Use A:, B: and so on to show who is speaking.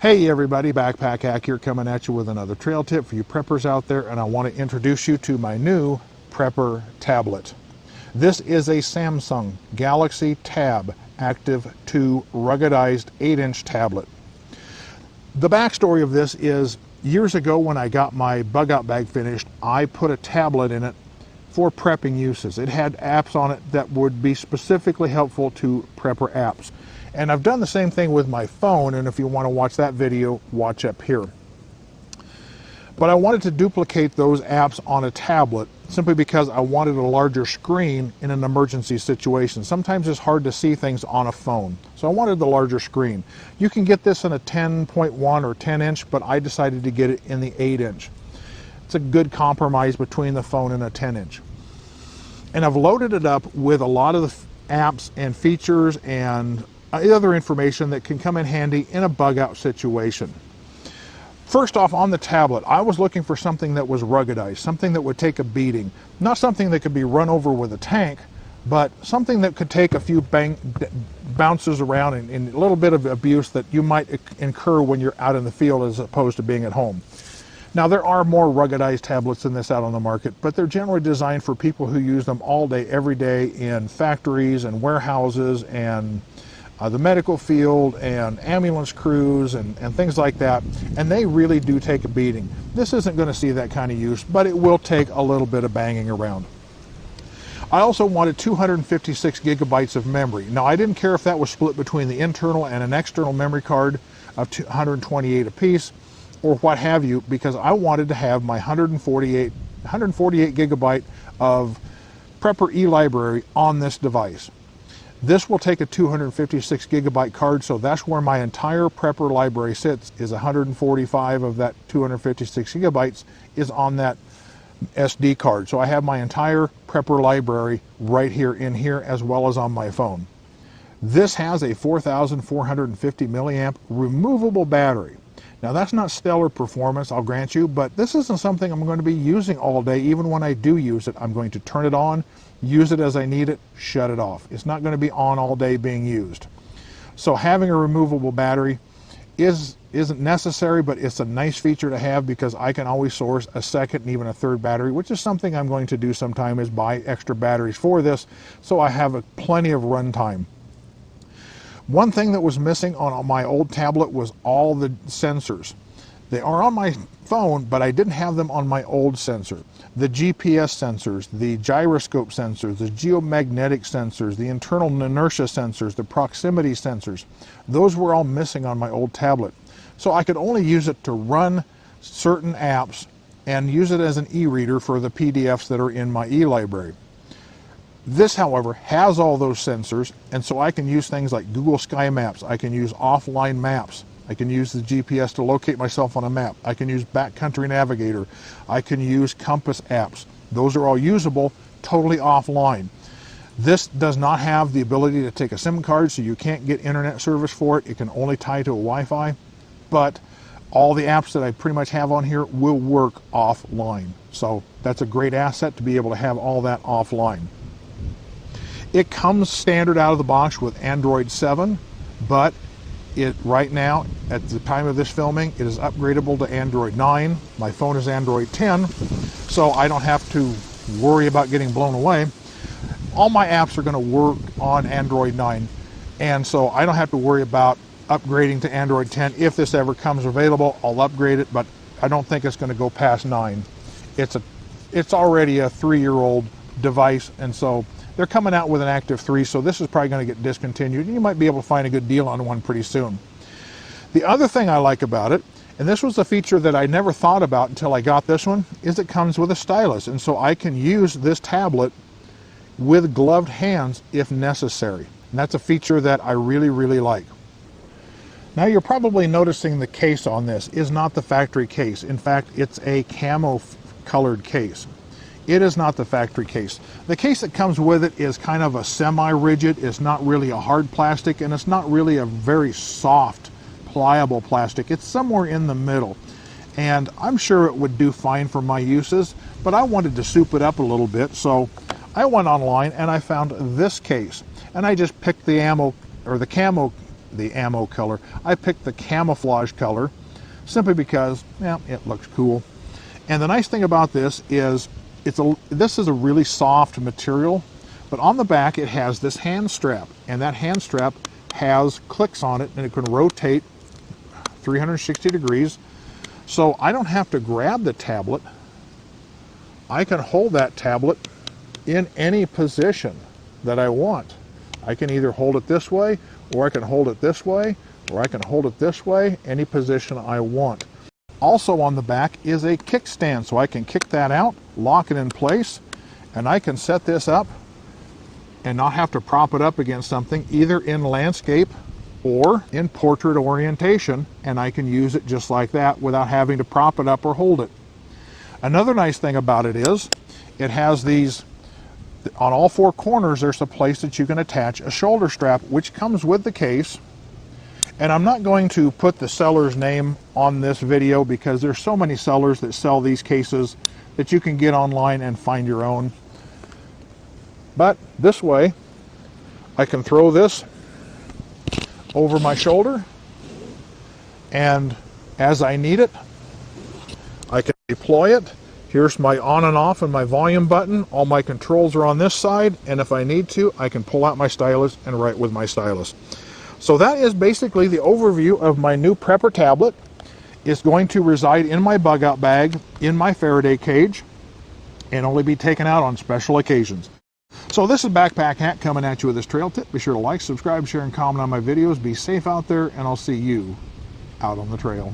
A: Hey everybody, Backpack Hack here, coming at you with another trail tip for you preppers out there, and I want to introduce you to my new prepper tablet. This is a Samsung Galaxy Tab Active 2 ruggedized 8-inch tablet. The backstory of this is years ago when I got my BugOut Bag finished, I put a tablet in it for prepping uses. It had apps on it that would be specifically helpful to prepper apps. And I've done the same thing with my phone, and if you want to watch that video, watch up here. But I wanted to duplicate those apps on a tablet simply because I wanted a larger screen in an emergency situation. Sometimes it's hard to see things on a phone, so I wanted the larger screen. You can get this in a 10.1 or 10 inch, but I decided to get it in the 8 inch. It's a good compromise between the phone and a 10 inch. And I've loaded it up with a lot of the apps and features and other information that can come in handy in a bug out situation. First off, on the tablet, I was looking for something that was ruggedized, something that would take a beating. Not something that could be run over with a tank, but something that could take a few bounces around and a little bit of abuse that you might incur when you're out in the field as opposed to being at home. Now, there are more ruggedized tablets than this out on the market, but they're generally designed for people who use them all day, every day in factories and warehouses and the medical field and ambulance crews and things like that, and they really do take a beating. This isn't going to see that kind of use, but it will take a little bit of banging around. I also wanted 256 gigabytes of memory. Now, I didn't care if that was split between the internal and an external memory card of 128 apiece or what have you, because I wanted to have my 148 gigabyte of Prepper eLibrary on this device. This will take a 256 gigabyte card, so that's where my entire Prepper library sits, is 145 of that 256 gigabytes is on that SD card. So I have my entire Prepper library right here in here, as well as on my phone. This has a 4,450 milliamp removable battery. Now, that's not stellar performance, I'll grant you, but this isn't something I'm going to be using all day. Even when I do use it, I'm going to turn it on, use it as I need it, shut it off. It's not going to be on all day being used. So having a removable battery isn't necessary, but it's a nice feature to have because I can always source a second and even a third battery, which is something I'm going to do sometime, is buy extra batteries for this, so I have plenty of run time. One thing that was missing on my old tablet was all the sensors. They are on my phone, but I didn't have them on my old sensor. The GPS sensors, the gyroscope sensors, the geomagnetic sensors, the internal inertia sensors, the proximity sensors, those were all missing on my old tablet. So I could only use it to run certain apps and use it as an e-reader for the PDFs that are in my e-library. This, however, has all those sensors, and so I can use things like Google Sky Maps. I can use offline maps. I can use the GPS to locate myself on a map. I can use Backcountry Navigator. I can use compass apps. Those are all usable totally offline. This does not have the ability to take a SIM card, so you can't get internet service for it. It can only tie to a Wi-Fi, but all the apps that I pretty much have on here will work offline. So that's a great asset to be able to have all that offline. It comes standard out of the box with Android 7, but right now, at the time of this filming, it is upgradable to Android 9. My phone is Android 10, so I don't have to worry about getting blown away. All my apps are going to work on Android 9, and so I don't have to worry about upgrading to Android 10. If this ever comes available, I'll upgrade it, but I don't think it's going to go past 9. It's already a 3-year-old device, and so they're coming out with an Active 3, so this is probably going to get discontinued, and you might be able to find a good deal on one pretty soon. The other thing I like about it, and this was a feature that I never thought about until I got this one, is it comes with a stylus, and so I can use this tablet with gloved hands if necessary. And that's a feature that I really, really like. Now, you're probably noticing the case on this is not the factory case. In fact, it's a camo colored case. It is not the factory case. The case that comes with it is kind of a semi-rigid. It's not really a hard plastic, and it's not really a very soft, pliable plastic. It's somewhere in the middle. And I'm sure it would do fine for my uses, but I wanted to soup it up a little bit, so I went online and I found this case. And I just picked the camo the ammo color. I picked the camouflage color simply because, yeah, it looks cool. And the nice thing about this is this is a really soft material, but on the back it has this hand strap, and that hand strap has clicks on it, and it can rotate 360 degrees. So I don't have to grab the tablet. I can hold that tablet in any position that I want. I can either hold it this way, or I can hold it this way, or I can hold it this way, any position I want. Also on the back is a kickstand, so I can kick that out, lock it in place, and I can set this up and not have to prop it up against something, either in landscape or in portrait orientation, and I can use it just like that without having to prop it up or hold it. Another nice thing about it is it has these, on all four corners there's a place that you can attach a shoulder strap, which comes with the case. And I'm not going to put the seller's name on this video because there's so many sellers that sell these cases that you can get online and find your own. But this way, I can throw this over my shoulder, and as I need it, I can deploy it. Here's my on and off and my volume button. All my controls are on this side, and if I need to, I can pull out my stylus and write with my stylus. So that is basically the overview of my new Prepper tablet. It's going to reside in my BugOut bag, in my Faraday cage, and only be taken out on special occasions. So this is Backpack Hack coming at you with this trail tip. Be sure to like, subscribe, share, and comment on my videos. Be safe out there, and I'll see you out on the trail.